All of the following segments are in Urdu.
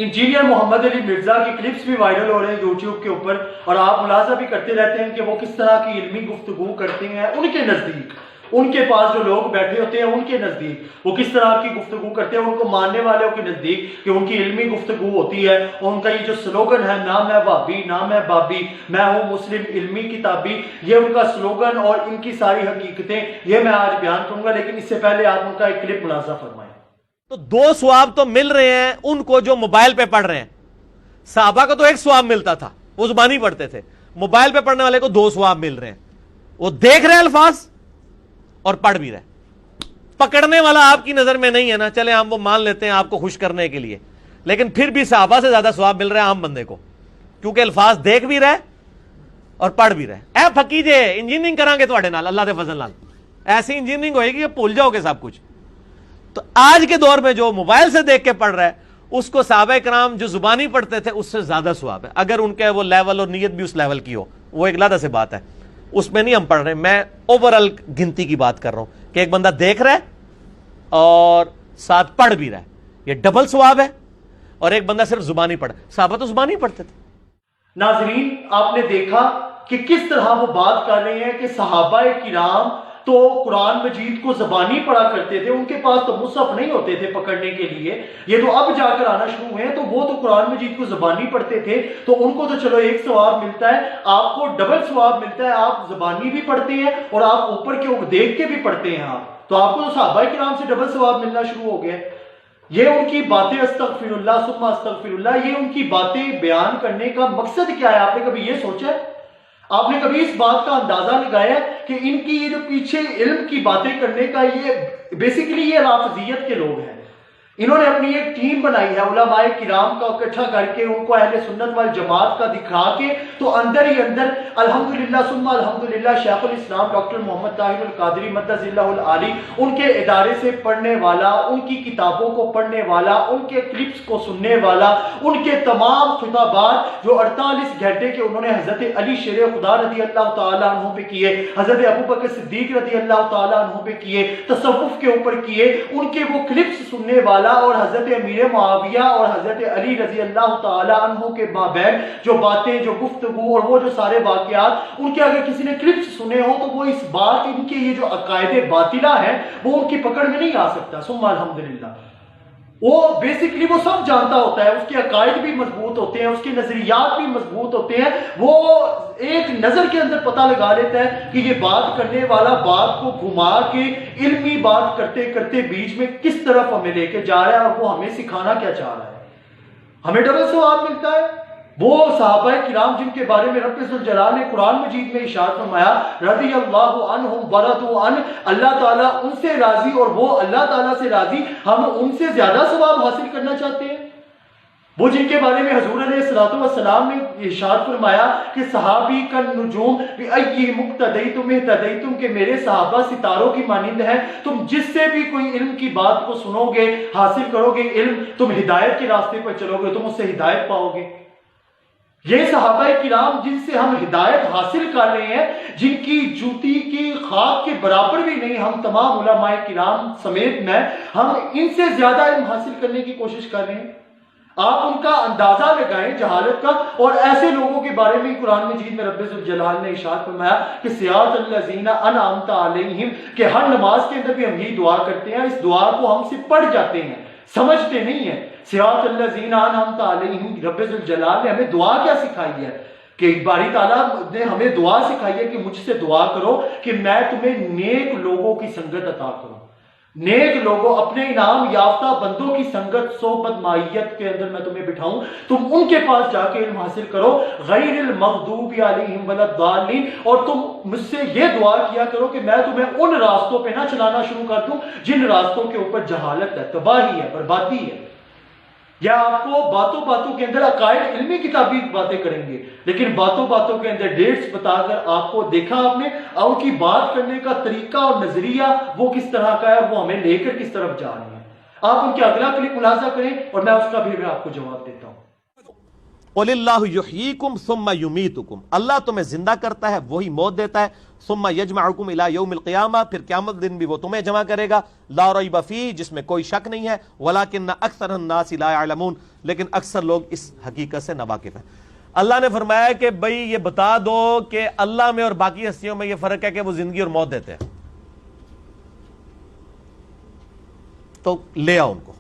انجینئر محمد علی مرزا کی کلپس بھی وائرل ہو رہے ہیں یوٹیوب کے اوپر، اور آپ ملاحظہ بھی کرتے رہتے ہیں کہ وہ کس طرح کی علمی گفتگو کرتے ہیں ان کے نزدیک، ان کے پاس جو لوگ بیٹھے ہوتے ہیں ان کے نزدیک وہ کس طرح کی گفتگو کرتے ہیں، ان کو ماننے والوں کے نزدیک کہ ان کی علمی گفتگو ہوتی ہے، اور ان کا یہ جو سلوگن ہے نہ میں بھابی نہ میں بابی، میں ہوں مسلم علمی کتابی، یہ ان کا سلوگن اور ان کی ساری حقیقتیں یہ میں آج بیان کروں گا، لیکن اس سے پہلے آپ ان کا ایک کلپ ملاحظہ فرمائیں۔ تو دو ثواب تو مل رہے ہیں ان کو جو موبائل پہ پڑھ رہے ہیں۔ صحابہ کو تو ایک ثواب ملتا تھا، وہ زبانی پڑھتے تھے، موبائل پہ پڑھنے والے کو دو ثواب مل رہے ہیں، وہ دیکھ رہے الفاظ اور پڑھ بھی رہے۔ پکڑنے والا آپ کی نظر میں نہیں ہے نا، چلے ہم وہ مان لیتے ہیں آپ کو خوش کرنے کے لیے، لیکن پھر بھی صحابہ سے زیادہ ثواب مل رہا ہے عام بندے کو، کیونکہ الفاظ دیکھ بھی رہے اور پڑھ بھی رہے۔ اے پھکی جے انجینئرنگ کران گے تواڈے نال، اللہ دے فضل نال ایسی انجینئرنگ ہوئے گی کہ بھول جاؤ گے سب کچھ۔ تو آج کے دور میں جو موبائل سے دیکھ کے پڑھ رہا ہے اس کو صحابہ کرام جو زبانی پڑھتے تھے اس سے زیادہ ثواب ہے، اگر ان کے وہ لیول اور نیت بھی اس لیول کی ہو، وہ ایک علیحدہ سے بات ہے، اس میں نہیں ہم پڑھ رہے، میں اوورآل گنتی کی بات کر رہا ہوں کہ ایک بندہ دیکھ رہا ہے اور ساتھ پڑھ بھی رہا ہے، یہ ڈبل ثواب ہے، اور ایک بندہ صرف زبانی پڑھا۔ صحابہ تو زبانی پڑھتے تھے۔ ناظرین، آپ نے دیکھا کہ کس طرح وہ بات کر رہے ہیں کہ صحابہ کرام تو قرآن مجید کو زبانی پڑھا کرتے تھے، ان کے پاس تو مصحف نہیں ہوتے تھے پکڑنے کے لیے، یہ تو اب جا کر آنا شروع ہوئے ہیں، تو وہ تو قرآن مجید کو زبانی پڑھتے تھے، تو ان کو تو چلو ایک ثواب ملتا ہے، آپ کو ڈبل ثواب ملتا ہے، آپ زبانی بھی پڑھتے ہیں اور آپ اوپر کے دیکھ کے بھی پڑھتے ہیں، آپ تو آپ کو تو صحابہ کرام سے ڈبل ثواب ملنا شروع ہو گیا۔ یہ ان کی باتیں استغفر اللہ ثم استغفر اللہ، یہ ان کی باتیں بیان کرنے کا مقصد کیا ہے؟ آپ نے کبھی یہ سوچا ہے؟ آپ نے کبھی اس بات کا اندازہ لگایا کہ ان کی یہ جو پیچھے علم کی باتیں کرنے کا یہ بیسیکلی یہ رافضیت کے لوگ ہیں، انہوں نے اپنی ایک ٹیم بنائی ہے علماء کرام کا اکٹھا کر کے، ان کو اہل سنت والجماعت کا دکھا کے، تو اندر ہی اندر الحمدللہ ثم الحمدللہ شیخ الاسلام ڈاکٹر محمد طاہر القادری مدث اللہ العالی ان کے ادارے سے پڑھنے والا، ان کی کتابوں کو پڑھنے والا، ان کے کلپس کو سننے والا، ان کے تمام خطابات جو 48 گھنٹے کے انہوں نے حضرت علی شیر خدا رضی اللہ تعالیٰ عنہ پہ کیے، حضرت ابوبکر صدیق رضی اللہ تعالیٰ عنہ پہ کیے، تصوف کے اوپر کیے، ان کے وہ کلپس سننے والا اور حضرت امیر معاویہ اور حضرت علی رضی اللہ تعالی عنہ کے مابین جو باتیں، جو گفتگو اور وہ جو سارے واقعات ان کے اگر کسی نے کلپس سنے ہوں تو وہ اس بات ان کے یہ جو عقائد باطلہ ہیں وہ ان کی پکڑ میں نہیں آ سکتا۔ ثم الحمدللہ وہ بیسیکلی وہ سب جانتا ہوتا ہے، اس کے عقائد بھی مضبوط ہوتے ہیں، اس کے نظریات بھی مضبوط ہوتے ہیں، وہ ایک نظر کے اندر پتہ لگا لیتا ہے کہ یہ بات کرنے والا بات کو گھما کے علمی بات کرتے کرتے بیچ میں کس طرف ہمیں لے کے جا رہا ہے اور وہ ہمیں سکھانا کیا چاہ رہا ہے۔ ہمیں ڈبل ثواب ملتا ہے۔ وہ صحابہ کرام جن کے بارے میں رب ذوالجلال نے قرآن مجید میں ارشاد فرمایا رضی اللہ عنہم ورضوا عنہ، اللہ تعالیٰ ان سے راضی اور وہ اللہ تعالیٰ سے راضی، ہم ان سے زیادہ ثواب حاصل کرنا چاہتے ہیں۔ وہ جن کے بارے میں حضور علیہ الصلوۃ والسلام نے ارشاد فرمایا کہ صحابی کا نجوم بأی مقتدیتم اہتدیتم، کہ میرے صحابہ ستاروں کی مانند ہیں، تم جس سے بھی کوئی علم کی بات کو سنو گے، حاصل کرو گے علم، تم ہدایت کے راستے پر چلو گے، تم اس سے ہدایت پاؤ گے۔ یہ صحابہ کرام جن سے ہم ہدایت حاصل کر رہے ہیں، جن کی جوتی کی خاک کے برابر بھی نہیں، ہم تمام علماء کرام سمیت میں، ہم ان سے زیادہ علم حاصل کرنے کی کوشش کر رہے ہیں۔ آپ ان کا اندازہ لگائیں جہالت کا، اور ایسے لوگوں کے بارے میں قرآن مجید میں رب ذوالجلال نے ارشاد فرمایا کہ صراط الذین انعمت علیہم، کہ ہر نماز کے اندر بھی ہم یہی دعا کرتے ہیں، اس دعا کو ہم سے پڑھ جاتے ہیں، سمجھتے نہیں ہیں۔ صراط الذین انعمت علیہم، رب ذوالجلال نے ہمیں دعا کیا سکھائی ہے کہ باری تعالیٰ نے ہمیں دعا سکھائی ہے کہ مجھ سے دعا کرو کہ میں تمہیں نیک لوگوں کی سنگت عطا کروں، نیک لوگوں، اپنے انعام یافتہ بندوں کی سنگت، صحبت، معیت کے اندر میں تمہیں بٹھاؤں، تم ان کے پاس جا کے علم حاصل کرو، غیر المغضوب علیہم ولا الضالین، اور تم مجھ سے یہ دعا کیا کرو کہ میں تمہیں ان راستوں پہ نہ چلانا شروع کر دوں جن راستوں کے اوپر جہالت ہے، تباہی ہے، بربادی ہے۔ یا آپ کو باتوں باتوں کے اندر عقائد علمی کتابی باتیں کریں گے، لیکن باتوں باتوں کے اندر ڈیٹس بتا کر آپ کو دیکھا آپ نے ان کی بات کرنے کا طریقہ اور نظریہ وہ کس طرح کا ہے، وہ ہمیں لے کر کس طرف جا رہے ہیں۔ آپ ان کے اگلا کلپ ملاحظہ کریں اور میں اس کا بھی آپ کو جواب دیتا ہوں۔ قل اللہ یحییکم ثم یمیتکم، اللہ تمہیں زندہ کرتا ہے وہی موت دیتا ہے، ثم یجمعکم الی یوم القیامہ، پھر قیامت دن بھی وہ تمہیں جمع کرے گا، لا ریب فیہ، جس میں کوئی شک نہیں ہے، ولکن اکثر الناس لا یعلمون، لیکن اکثر لوگ اس حقیقت سے ناواقف ہیں۔ اللہ نے فرمایا کہ بھئی یہ بتا دو کہ اللہ میں اور باقی ہستیوں میں یہ فرق ہے کہ وہ زندگی اور موت دیتے ہیں، تو لے آؤ ان کو۔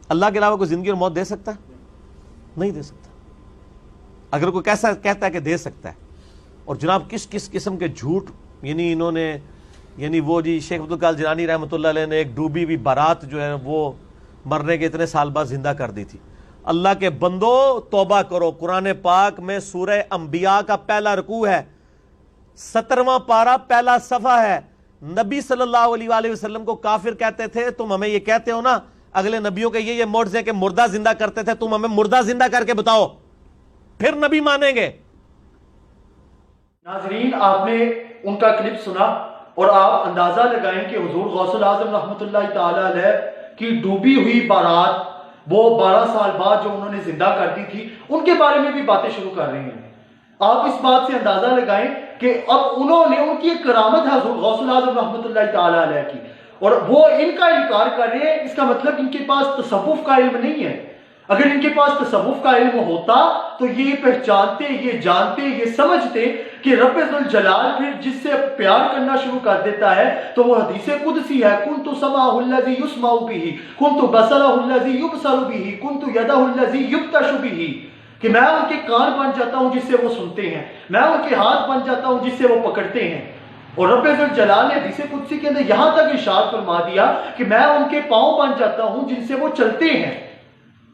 اللہ کے علاوہ کوئی زندگی اور موت دے سکتا ہے؟ نہیں دے سکتا۔ اگر کوئی کیسا کہتا ہے کہ دے سکتا ہے، اور جناب کس کس قسم کے جھوٹ، یعنی انہوں نے، یعنی وہ جی شیخ عبدالقادر جیلانی رحمۃ اللہ علیہ نے ایک ڈوبی ہوئی بارات جو ہے وہ مرنے کے اتنے سال بعد زندہ کر دی تھی۔ اللہ کے بندو توبہ کرو، قرآن پاک میں سورہ انبیاء کا پہلا رکوع ہے، 17واں پارہ پہلا صفحہ ہے۔ نبی صلی اللہ علیہ وآلہ وسلم کو کافر کہتے تھے، تم ہمیں یہ کہتے ہو نا اگلے نبیوں کے یہ معجزے کہ مردہ زندہ کرتے تھے، تم ہمیں مردہ زندہ کر کے بتاؤ، پھر نبی مانیں گے۔ ناظرین، آپ نے ان کا کلپ سنا اور آپ اندازہ لگائیں کہ حضور غوث الاعظم رحمۃ اللہ تعالی علیہ کی ڈوبی ہوئی بارات وہ 12 سال بعد جو انہوں نے زندہ کر دی تھی، ان کے بارے میں بھی باتیں شروع کر رہے ہیں۔ آپ اس بات سے اندازہ لگائیں کہ اب انہوں نے، ان کی ایک کرامت ہے حضور غوث الاعظم رحمۃ اللہ تعالی علیہ کی، اور وہ ان کا انکار کر رہے ہیں۔ اس کا مطلب ان کے پاس تصوف کا علم نہیں ہے۔ اگر ان کے پاس تصوف کا علم ہوتا تو یہ پہچانتے، یہ جانتے، یہ سمجھتے کہ رب ذوالجلال پھر جس سے پیار کرنا شروع کر دیتا ہے تو وہ حدیث قدسی ہے، کنت سمعہ الذی یسمع بہ، کنت بصرہ الذی یبصر بہ، کنت یدہ الذی یبطش بہ، کہ میں ان کے کان بن جاتا ہوں جس سے وہ سنتے ہیں، میں ان کے ہاتھ بن جاتا ہوں جس سے وہ پکڑتے ہیں۔ اور رب ذوالجلال نے حدیث قدسی کے اندر یہاں تک ارشاد فرما دیا کہ میں ان کے پاؤں بن جاتا ہوں جن سے وہ چلتے ہیں۔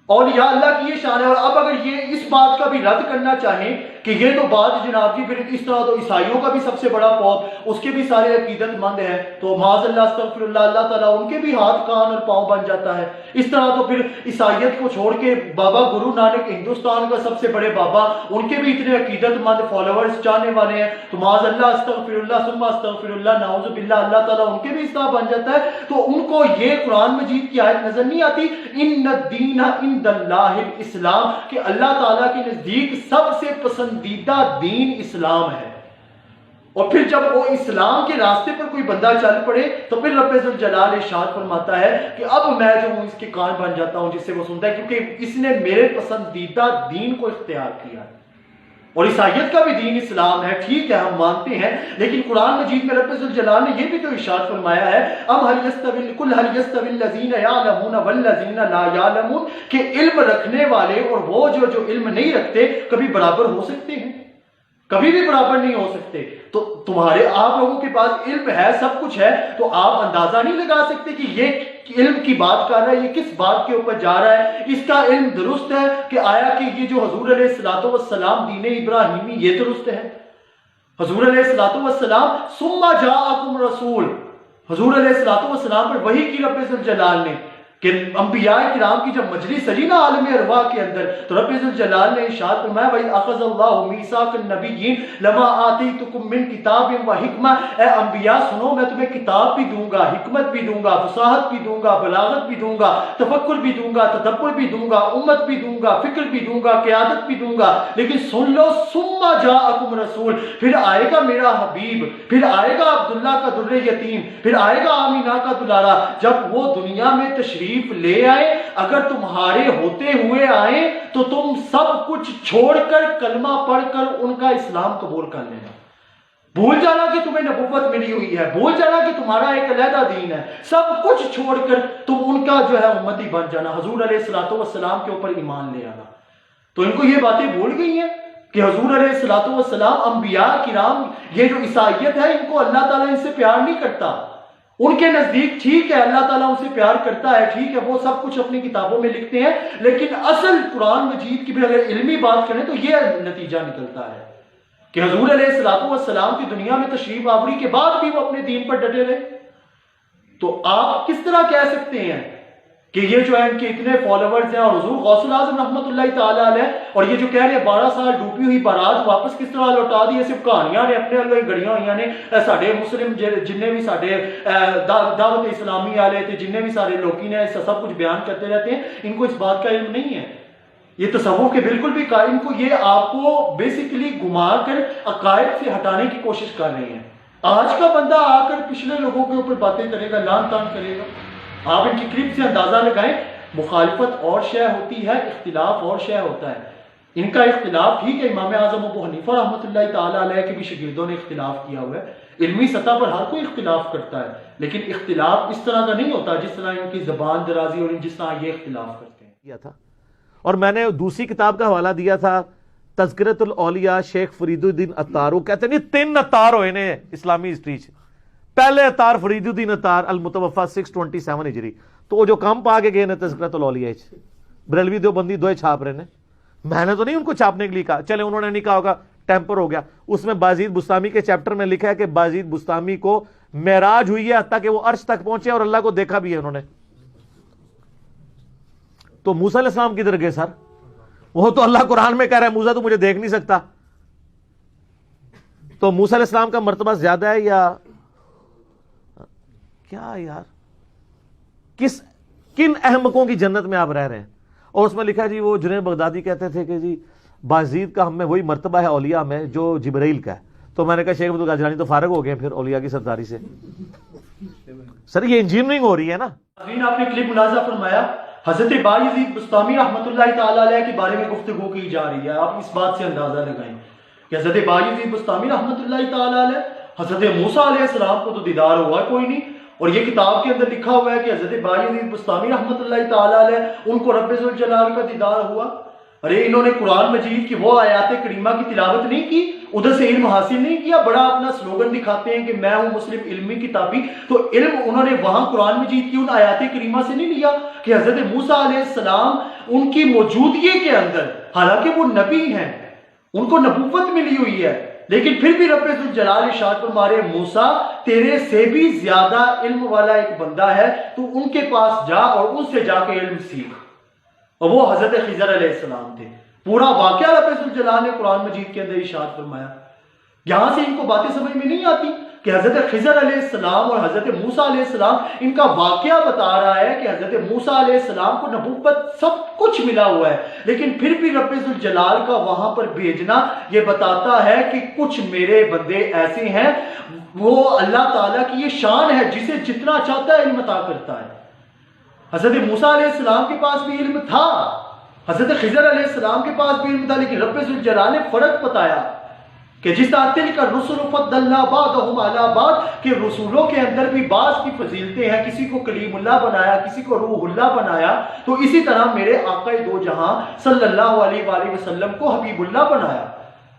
اور یا اللہ کی یہ شان ہے۔ اور اب اگر یہ اس بات کا بھی رد کرنا چاہیں کہ یہ تو بات جناب جی پھر اس طرح تو عیسائیوں کا بھی سب سے بڑا پوپ، اس کے بھی سارے عقیدت مند ہیں، تو معاذ اللہ استغفر اللہ، اللہ تعالیٰ ان کے بھی ہاتھ کان اور پاؤں بن جاتا ہے۔ اس طرح تو پھر عیسائیت کو چھوڑ کے بابا گرو نانک ہندوستان کا سب سے بڑے بابا، ان کے بھی اتنے عقیدت مند فالوورز چاہنے والے ہیں، تو معاذ اللہ استغفر اللہ ثم استغفر اللہ نعوذ باللہ، اللہ تعالیٰ ان کے بھی اس طرح بن جاتا ہے۔ تو ان کو یہ قرآن مجید کی آیت نظر نہیں آتی، ان الدین عند اللہ الاسلام، کہ اللہ تعالیٰ کے نزدیک سب سے پسندیدہ دین اسلام ہے۔ اور پھر جب وہ اسلام کے راستے پر کوئی بندہ چل پڑے تو پھر رب ذوالجلال ارشاد فرماتا ہے کہ اب میں جو ہوں اس کے کان بن جاتا ہوں جس سے وہ سنتا ہے، کیونکہ اس نے میرے پسندیدہ دین کو اختیار کیا ہے۔ اور عیسائیت کا بھی دین اسلام ہے، ٹھیک ہے، ہم مانتے ہیں، لیکن قرآن مجید میں رب ذوالجلال نے یہ بھی تو ارشاد فرمایا ہے، ام هل يستوي قل هل يستوي الذين يعلمون والذين لا يعلمون، کہ علم رکھنے والے اور وہ جو علم نہیں رکھتے کبھی برابر ہو سکتے ہیں؟ کبھی بھی برابر نہیں ہو سکتے۔ تو تمہارے، آپ لوگوں کے پاس علم ہے، سب کچھ ہے، تو آپ اندازہ نہیں لگا سکتے کہ یہ علم کی بات کر رہا ہے، یہ کس بات کے اوپر جا رہا ہے، اس کا علم درست ہے کہ آیا کہ یہ جو حضور علیہ الصلوۃ والسلام دین ابراہیمی یہ درست ہے؟ حضور علیہ الصلوۃ والسلام ثم جاءکم رسول، حضور علیہ الصلوۃ والسلام پر وحی کی رب ذوالجلال نے، کہ انبیاء کرام کی جب مجلس سجی نا عالم ارواح کے اندر، تو رب ذوالجلال نے ارشاد فرمایا وَإِذْ أَخَذَ اللَّهُ مِيثَاقَ النَّبِيِّينَ لَمَا آتَيْتُكُم مِّن كِتَابٍ وَحِكْمَةٍ، اے انبیاء سنو، میں تمہیں کتاب بھی دوں گا، حکمت بھی دوں گا، فصاحت بھی دوں گا، بلاغت بھی دوں گا، تفکر بھی دوں گا، تدبر بھی دوں گا، امت بھی دوں گا، فکر بھی دوں گا، قیادت بھی دوں گا، لیکن سن لو ثم جاءکم رسول، پھر آئے گا میرا حبیب، پھر آئے گا عبداللہ کا در یتیم، پھر آئے گا آمینہ کا دلارا، جب وہ دنیا میں تشریف لے آئے، اگر تمہارے ہوتے ہوئے آئیں تو تم سب کچھ چھوڑ کر کلمہ پڑھ کر ان کا اسلام قبول کر لینا۔ بھول جانا کہ تمہیں نبوت ملی ہوئی ہے، بھول جانا کہ تمہارا ایک علیحدہ دین ہے، سب کچھ چھوڑ کر تم ان کا جو ہے امتی بن جانا، حضور علیہ الصلوۃ والسلام کے اوپر ایمان لے آنا۔ تو ان کو یہ باتیں بھول گئی ہیں کہ حضور علیہ الصلوۃ والسلام، انبیاء کرام، یہ جو عیسائیت ہے، ان کو اللہ تعالیٰ ان سے پیار نہیں کرتا۔ ان کے نزدیک ٹھیک ہے اللہ تعالیٰ ان سے پیار کرتا ہے، ٹھیک ہے، وہ سب کچھ اپنی کتابوں میں لکھتے ہیں، لیکن اصل قرآن مجید کی بھی اگر علمی بات کریں تو یہ نتیجہ نکلتا ہے کہ حضور علیہ الصلوۃ والسلام کی دنیا میں تشریف آوری کے بعد بھی وہ اپنے دین پر ڈٹے رہے۔ تو آپ کس طرح کہہ سکتے ہیں کہ یہ جو ہے ان کے اتنے فالوورز ہیں، اور حضور غوث الاعظم رحمۃ اللہ تعالیٰ علیہ، اور یہ جو کہہ رہے ہیں 12 سال ڈوبی ہوئی بارات واپس کس طرح لوٹا دی، صرف کہانیاں نے اپنے اللہ گڑیاں ہوئی نے، ساڈے مسلم جننے بھی ساڈے دعوت اسلامی والے تھے، جننے بھی سارے لوگ نے سب کچھ بیان کرتے رہتے ہیں، ان کو اس بات کا علم نہیں ہے یہ تصوف کے بالکل بھی قائم کو یہ آپ کو بیسیکلی گھما کر عقائد سے ہٹانے کی کوشش کر رہے ہیں. آج کا بندہ آ کر پچھلے لوگوں کے اوپر باتیں کرے گا، لان تان کرے گا. آپ ان کی کلپ سے اندازہ لگائیں، مخالفت اور شے ہوتی ہے، اختلاف اور شے ہوتا ہے. ان کا اختلاف ٹھیک ہے، امام اعظم ابو حنیفہ رحمۃ اللہ تعالیٰ علیہ کے بھی شاگردوں نے اختلاف کیا ہوا ہے. علمی سطح پر ہر کوئی اختلاف کرتا ہے، لیکن اختلاف اس طرح کا نہیں ہوتا جس طرح ان کی زبان درازی اور جس طرح یہ اختلاف کرتے ہیں. کیا تھا. اور میں نے دوسری کتاب کا حوالہ دیا تھا، تذکرۃ الاولیاء شیخ فرید الدین عطار. وہ کہتے ہیں 3 عطار ہوئے نے اسلامی ہسٹری چ. پہلے عطار فرید الدین عطار المتوفا 627 ہجری، تو وہ جو کام پا کے گئے نے تذکرۃ الاولیاء بریلوی دیوبندی دوئے چھاپ رہے ہیں. میں نے تو نہیں ان کو چھاپنے کے لیے کہا، چلے انہوں نے نہیں کہا ہوگا ٹیمپر ہو گیا. اس میں بازید بستامی کے چیپٹر میں لکھا ہے کہ بازید بستامی کو معراج ہوئی ہے حتیٰ کہ وہ عرش تک پہنچے اور اللہ کو دیکھا بھی ہے انہوں نے. تو موسیٰ علیہ السلام کدھر گئے سر؟ وہ تو اللہ قرآن میں کہہ رہا ہے موسیٰ تو مجھے دیکھ نہیں سکتا. تو موسیٰ علیہ السلام کا مرتبہ زیادہ ہے یا کیا یار؟ کن احمقوں کی جنت میں آپ رہ رہے ہیں؟ اور اس میں لکھا جی وہ جنید بغدادی کہتے تھے کہ جی بازید کا ہم میں وہی مرتبہ ہے اولیاء میں جو جبرائیل کا ہے. تو میں نے کہا شیخ عبدالقادر جیلانی تو فارغ ہو گئے پھر اولیاء کی سرداری سے. سر یہ انجینئرنگ ہو رہی ہے نا. آپ نے کلپ ملاحظہ فرمایا، حضرت بایزید بستامی رحمۃ اللہ تعالیٰ علیہ کے بارے میں گفتگو کی جا رہی ہے. آپ اس بات سے اندازہ لگائیں کہ حضرت بایزید بستامی رحمۃ اللہ تعالیٰ علیہ، حضرت موسیٰ علیہ السلام کو تو دیدار ہوا کوئی نہیں. اور یہ کتاب کے اندر لکھا ہوا ہے کہ حضرت بایزید بستامی رحمۃ اللہ تعالیٰ علیہ ان کو رب ذوالجلال کا دیدار ہوا. ارے انہوں نے قرآن مجید کی وہ آیات کریمہ کی تلاوت نہیں کی، ادھر سے علم حاصل نہیں کیا. بڑا اپنا سلوگن دکھاتے ہیں کہ میں ہوں مسلم علمی کتابی. تو علم انہوں نے وہاں قرآن مجید کی ان آیات کریمہ سے نہیں لیا کہ حضرت موسیٰ علیہ السلام ان کی موجودگی کے اندر، حالانکہ وہ نبی ہیں، ان کو نبوت ملی ہوئی ہے، لیکن پھر بھی رب ذوالجلال ارشاد فرما رہے موسیٰ تیرے سے بھی زیادہ علم والا ایک بندہ ہے، تو ان کے پاس جا اور ان سے جا کے علم سیکھ. اور وہ حضرت خضر علیہ السلام تھے. پورا واقعہ رب ذوالجلال نے قرآن مجید کے اندر ارشاد فرمایا. یہاں سے ان کو باتیں سمجھ میں نہیں آتی کہ حضرت خضر علیہ السلام اور حضرت موسیٰ علیہ السلام ان کا واقعہ بتا رہا ہے کہ حضرت موسیٰ علیہ السلام کو نبوت سب کچھ ملا ہوا ہے، لیکن پھر بھی رب ذوالجلال کا وہاں پر بھیجنا یہ بتاتا ہے کہ کچھ میرے بندے ایسے ہیں. وہ اللہ تعالیٰ کی یہ شان ہے، جسے جتنا چاہتا ہے علم عطا کرتا ہے. حضرت موسیٰ علیہ السلام کے پاس بھی علم تھا، حضرت خضر علیہ السلام کے پاس بھی علم تھا، لیکن رب ذوالجلال نے فرق بتایا کہ جس طرح تلک الرسل فضلنا بعضهم علی بعض، کہ رسولوں کے اندر بھی بعض کی فضیلتیں ہیں. کسی کو کلیم اللہ بنایا، کسی کو روح اللہ بنایا، تو اسی طرح میرے آقا دو جہاں صلی اللہ علیہ وآلہ وسلم کو حبیب اللہ بنایا.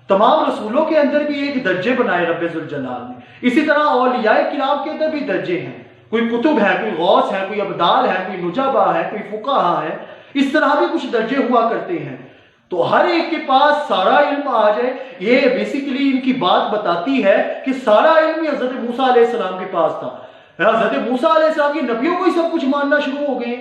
تمام رسولوں کے اندر بھی ایک درجے بنائے رب ذوالجلال نے. اسی طرح اولیاء کرام کے اندر بھی درجے ہیں. کوئی کتب ہے، کوئی غوث ہے، کوئی ابدال ہے، کوئی نجبا ہے، کوئی فقہا ہے. اس طرح بھی کچھ درجے ہوا کرتے ہیں. تو ہر ایک کے پاس سارا علم آ جائے، یہ بیسیکلی ان کی بات بتاتی ہے کہ سارا علم ہی حضرت موسیٰ علیہ السلام کے پاس تھا. حضرت موسیٰ علیہ السلام کی نبیوں کو ہی سب کچھ ماننا شروع ہو گئے.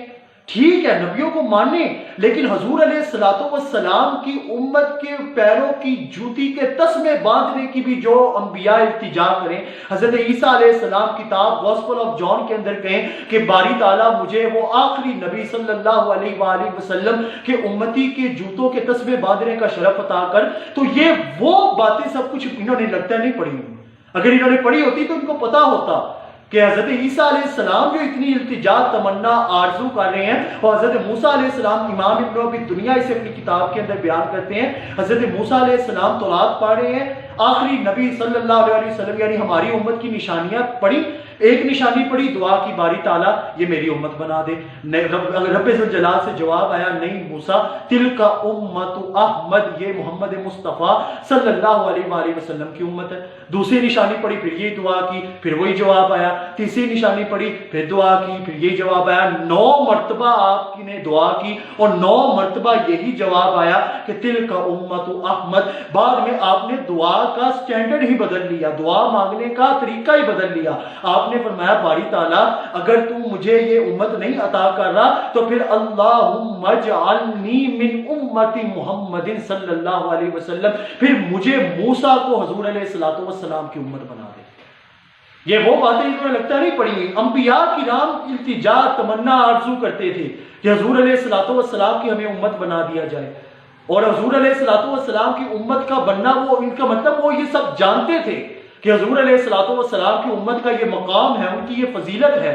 ٹھیک ہے نبیوں کو ماننے، لیکن حضور علیہ السلام کی امت کے پیروں کی جوتی کے تسمے باندھنے کی بھی جو انبیاء التجا کریں. حضرت عیسیٰ علیہ السلام کتاب گوسپل آف جان کے اندر کہیں کہ باری تعالیٰ مجھے وہ آخری نبی صلی اللہ علیہ وآلہ وسلم کے امتی کے جوتوں کے تسمے باندھنے کا شرف عطا کر. تو یہ وہ باتیں سب کچھ انہوں نے لگتا نہیں پڑھی ہوئی. اگر انہوں نے پڑھی ہوتی تو ان کو پتا ہوتا کہ حضرت عیسیٰ علیہ السلام جو اتنی التجا تمنا آرزو کر رہے ہیں، اور حضرت موسیٰ علیہ السلام امام ابن ابی دنیا اسے اپنی کتاب کے اندر بیان کرتے ہیں، حضرت موسیٰ علیہ السلام تورات پڑھ رہے ہیں، آخری نبی صلی اللہ علیہ وسلم یعنی ہماری امت کی نشانیاں پڑھی. ایک نشانی پڑھی، دعا کی باری تعالیٰ یہ میری امت بنا دے. رب ذوالجلال سے جواب آیا نہیں موسیٰ، تلک امت احمد، یہ محمد مصطفیٰ صلی اللہ علیہ وآلہ وسلم کی امت ہے. دوسری نشانی پڑھی، پھر یہ دعا کی، پھر وہی جواب آیا. تیسری نشانی پڑھی، پھر دعا کی، پھر یہ جواب آیا. 9 مرتبہ آپ کی نے دعا کی اور 9 مرتبہ یہی جواب آیا کہ تلک امت احمد. بعد میں آپ نے دعا کا سٹینڈرڈ ہی بدل لیا، دعا مانگنے کا طریقہ ہی بدل لیا. آپ نے فرمایا باری تعالیٰ اگر تو مجھے یہ امت نہیں عطا کر رہا تو پھر اللہم اجعلنی من امت محمد صلی اللہ علیہ وسلم، پھر مجھے موسیٰ کو حضور علیہ السلام کی امت بنا دے. یہ وہ باتیں انہیں لگتا نہیں پڑی ہوئی. انبیاء کرام التجا تمنا آرزو کرتے تھے کہ حضور علیہ الصلوۃ والسلام کی ہمیں امت بنا دیا جائے, اور حضور علیہ الصلوۃ والسلام کی امت کا بننا, وہ ان کا مطلب وہ یہ سب جانتے تھے کہ حضور علیہ الصلوۃ والسلام کی امت کا یہ مقام ہے, ان کی یہ فضیلت ہے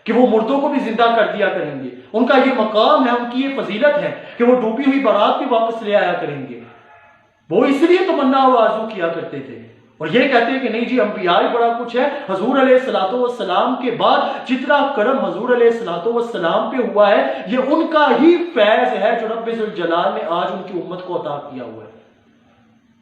کہ وہ مردوں کو بھی زندہ کر دیا کریں گے, ان کا یہ مقام ہے, ان کی یہ فضیلت ہے کہ وہ ڈوبی ہوئی بارات بھی واپس لے آیا کریں گے. وہ اس لیے تمنا و آرزو کیا کرتے تھے, اور یہ کہتے ہیں کہ نہیں جی انبیاء ہی بڑا کچھ ہے. حضور علیہ الصلوۃ والسلام کے بعد جتنا کرم حضور علیہ الصلوۃ والسلام پہ ہوا ہے, یہ ان کا ہی فیض ہے جو رب ذوالجلال نے آج ان کی امت کو عطا کیا ہوا ہے.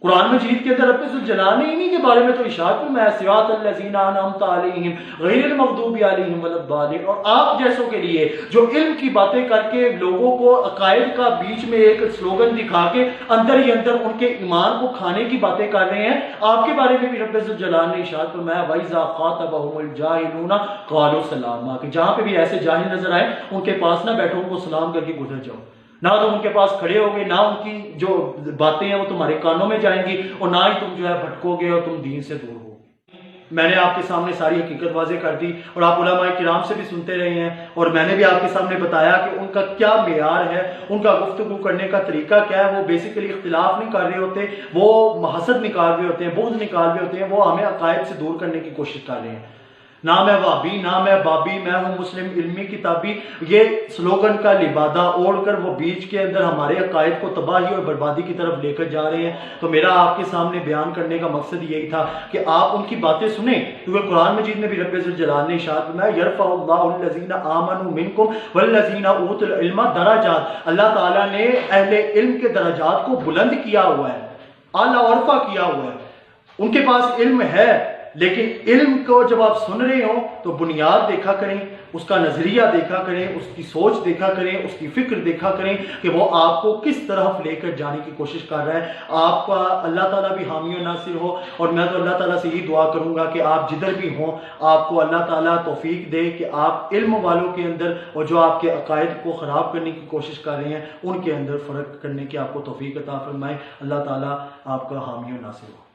قرآن مجید کے اندر رب ذوالجلال نے انہی کے بارے میں تو ارشاد فرمایا صراط الذین انعمت علیہم غیر المغضوب علیہم ولا الضالین. اور آپ جیسوں کے لیے جو علم کی باتیں کر کے لوگوں کو عقائد کا بیچ میں ایک سلوگن دکھا کے اندر ہی اندر ان کے ایمان کو کھانے کی باتیں کر رہے ہیں, آپ کے بارے میں بھی رب ذوالجلال نے ارشاد فرمایا وَإِذَا خَاطَبَهُمُ الْجَاهِلُونَ قَالُوا سَلَامًا, کہ جہاں پہ بھی ایسے جاہل نظر آئے ان کے پاس نہ بیٹھو, ان کو سلام کر کے گزر جاؤ. نہ تو ان کے پاس کھڑے ہوگے, نہ ان کی جو باتیں ہیں وہ تمہارے کانوں میں جائیں گی, اور نہ ہی تم جو ہے بھٹکو گے اور تم دین سے دور ہو. میں نے آپ کے سامنے ساری حقیقت واضح کر دی, اور آپ علماء کرام سے بھی سنتے رہے ہیں, اور میں نے بھی آپ کے سامنے بتایا کہ ان کا کیا معیار ہے, ان کا گفتگو کرنے کا طریقہ کیا ہے. وہ بیسیکلی اختلاف نہیں کر رہے ہوتے, وہ حسد نکال رہے ہوتے ہیں, بغض نکال رہے ہوتے ہیں, وہ ہمیں عقائد سے دور کرنے کی کوشش کر رہے ہیں. نہ میں وابی, نہ میں بابی, میں ہوں مسلم علمی کتابی, یہ سلوگن کا لبادہ اوڑھ کر وہ بیچ کے اندر ہمارے عقائد کو تباہی اور بربادی کی طرف لے کر جا رہے ہیں. تو میرا آپ کے سامنے بیان کرنے کا مقصد یہی تھا کہ آپ ان کی باتیں سنیں, کیونکہ قرآن مجید میں بھی رب ذوالجلال نے ارشاد فرمایا یرفع اللہ الذین آمنوا منکم والذین اوتوا العلم درجات, اللہ تعالیٰ نے اہل علم کے درجات کو بلند کیا ہوا ہے, اعلیٰ و ارفع کیا ہوا ہے. ان کے پاس علم ہے, لیکن علم کو جب آپ سن رہے ہو تو بنیاد دیکھا کریں, اس کا نظریہ دیکھا کریں, اس کی سوچ دیکھا کریں, اس کی فکر دیکھا کریں کہ وہ آپ کو کس طرف لے کر جانے کی کوشش کر رہا ہے. آپ کا اللہ تعالیٰ بھی حامی و ناصر ہو, اور میں تو اللہ تعالیٰ سے یہی دعا کروں گا کہ آپ جدھر بھی ہوں آپ کو اللہ تعالیٰ توفیق دے کہ آپ علم والوں کے اندر اور جو آپ کے عقائد کو خراب کرنے کی کوشش کر رہے ہیں ان کے اندر فرق کرنے کی آپ کو توفیق عطا فرمائے. اللہ تعالیٰ آپ کا حامی و ناصر ہو.